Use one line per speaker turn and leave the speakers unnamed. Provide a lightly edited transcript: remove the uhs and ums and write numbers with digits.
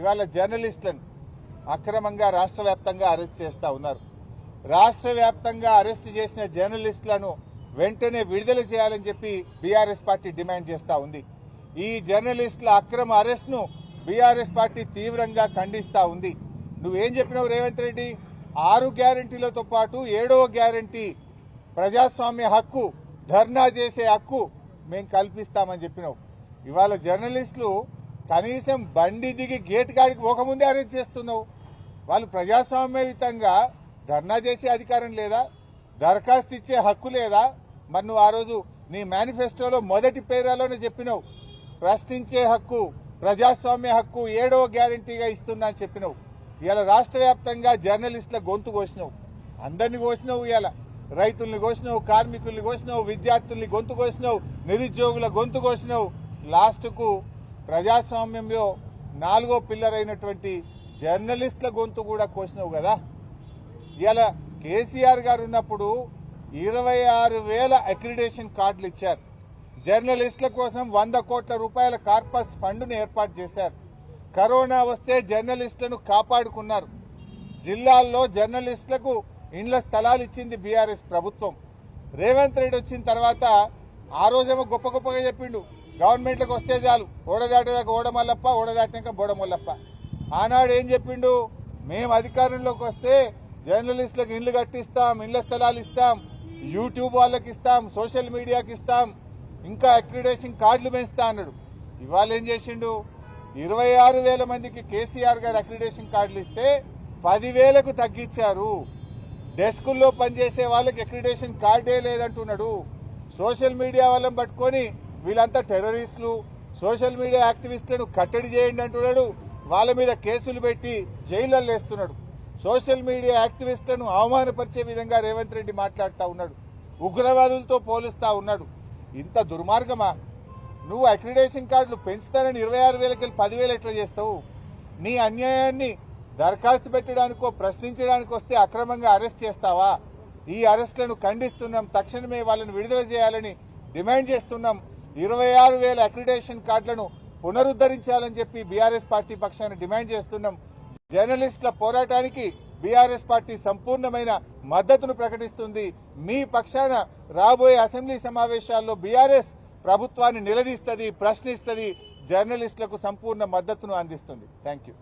ఇవాళ జర్నలిస్టులను అక్రమంగా రాష్ట్ర వ్యాప్తంగా అరెస్ట్ చేస్తా ఉన్నారు. రాష్ట్ర వ్యాప్తంగా అరెస్ట్ చేసిన జర్నలిస్టులను వెంటనే విడుదల చేయాలని చెప్పి బీఆర్ఎస్ పార్టీ డిమాండ్ చేస్తా ఉంది. ఈ జర్నలిస్టుల అక్రమ అరెస్ట్ ను బీఆర్ఎస్ పార్టీ తీవ్రంగా ఖండిస్తా ఉంది. నువ్వేం చెప్పినావు రేవంత్ రెడ్డి? 6 గ్యారంటీలతో పాటు 7వ గ్యారంటీ ప్రజాస్వామ్య హక్కు, ధర్నా చేసే హక్కు మేము కల్పిస్తామని చెప్పినావు. ఇవాళ జర్నలిస్టులు కనీసం బండి దిగి గేట్ కాడికి పోకముందే అరెస్ట్ చేస్తున్నావు. వాళ్ళు ప్రజాస్వామ్యయుతంగా ధర్నా చేసే అధికారం లేదా? దరఖాస్తు ఇచ్చే హక్కు లేదా? మరి నువ్వు ఆ రోజు నీ మేనిఫెస్టోలో మొదటి పేరాలోనే చెప్పినావు, ప్రశ్నించే హక్కు, ప్రజాస్వామ్య హక్కు 7వ గ్యారంటీగా ఇస్తున్నా అని చెప్పినావు. ఇవాళ రాష్ట్ర వ్యాప్తంగా జర్నలిస్టుల గొంతు కోసినావు. అందరినీ కోసినావు. ఇవాళ రైతుల్ని కోసినావు, కార్మికుల్ని కోసినావు, విద్యార్థుల్ని గొంతు కోసినావు, నిరుద్యోగుల గొంతు కోసినావు. లాస్ట్కు ప్రజాస్వామ్యంలో 4వ పిల్లర్ అయినటువంటి జర్నలిస్టుల గొంతు కూడా కోసినావు కదా. ఇవాళ కేసీఆర్ గారు ఉన్నప్పుడు 26,000 అక్రిడేషన్ కార్డులు ఇచ్చారు. జర్నలిస్టుల కోసం 100 కోట్ల రూపాయల కార్పస్ ఫండ్ను ఏర్పాటు చేశారు. కరోనా వస్తే జర్నలిస్టులను కాపాడుకున్నారు. జిల్లాల్లో జర్నలిస్టులకు ఇండ్ల స్థలాలు ఇచ్చింది బీఆర్ఎస్ ప్రభుత్వం. రేవంత్ రెడ్డి వచ్చిన తర్వాత ఆ రోజేమో గొప్ప గొప్పగా చెప్పిండు, గవర్నమెంట్లకు వస్తే చాలు, ఓడదాటేదాకా ఓడమల్లప్ప, ఓడదాటినాక బోడమల్లప్ప. ఆనాడు ఏం చెప్పిండు? మేము అధికారంలోకి వస్తే జర్నలిస్టులకు ఇండ్లు కట్టిస్తాం, ఇండ్ల స్థలాలు ఇస్తాం, యూట్యూబ్ వాళ్ళకి ఇస్తాం, సోషల్ మీడియాకి ఇస్తాం, ఇంకా అక్రిడేషన్ కార్డులు పెంచుతా అన్నాడు. ఇవాళ ఏం చేసిండు? 26,000 మందికి కేసీఆర్ గారు అక్రిడేషన్ కార్డులు ఇస్తే 10,000కు తగ్గించారు. డెస్కుల్లో పనిచేసే వాళ్ళకి అక్రిడేషన్ కార్డే లేదంటున్నాడు. సోషల్ మీడియా వాళ్ళని పట్టుకొని వీళ్ళంతా టెర్రరిస్టులు, సోషల్ మీడియా యాక్టివిస్టులను కట్టడి చేయండి అంటున్నాడు. వాళ్ళ మీద కేసులు పెట్టి జైళ్లలో వేస్తున్నాడు. సోషల్ మీడియా యాక్టివిస్టులను అవమానపరిచే విధంగా రేవంత్ రెడ్డి మాట్లాడుతూ ఉన్నాడు. ఉగ్రవాదులతో పోలుస్తా ఉన్నాడు. ఇంత దుర్మార్గమా? నువ్వు అక్రిడేషన్ కార్డులు పెంచుతానని 26,000కి 10,000 ఎట్లా చేస్తావు? నీ అన్యాయాన్ని దరఖాస్తు పెట్టడానికో ప్రశ్నించడానికి వస్తే అక్రమంగా అరెస్ట్ చేస్తావా? ఈ అరెస్టులను ఖండిస్తున్నాం. తక్షణమే వాళ్ళని విడుదల చేయాలని డిమాండ్ చేస్తున్నాం. 26,000 అక్రిడేషన్ కార్డులను పునరుద్ధరించాలని చెప్పి బీఆర్ఎస్ పార్టీ పక్షాన డిమాండ్ చేస్తున్నాం. జర్నలిస్టుల పోరాటానికి బీఆర్ఎస్ పార్టీ సంపూర్ణమైన మద్దతును ప్రకటిస్తుంది. మీ పక్షాన రాబోయే అసెంబ్లీ సమావేశాల్లో బీఆర్ఎస్ ప్రభుత్వాన్ని నిలదీస్తుంది, ప్రశ్నిస్తుంది, జర్నలిస్టులకు సంపూర్ణ మద్దతును అందిస్తుంది. Thank you.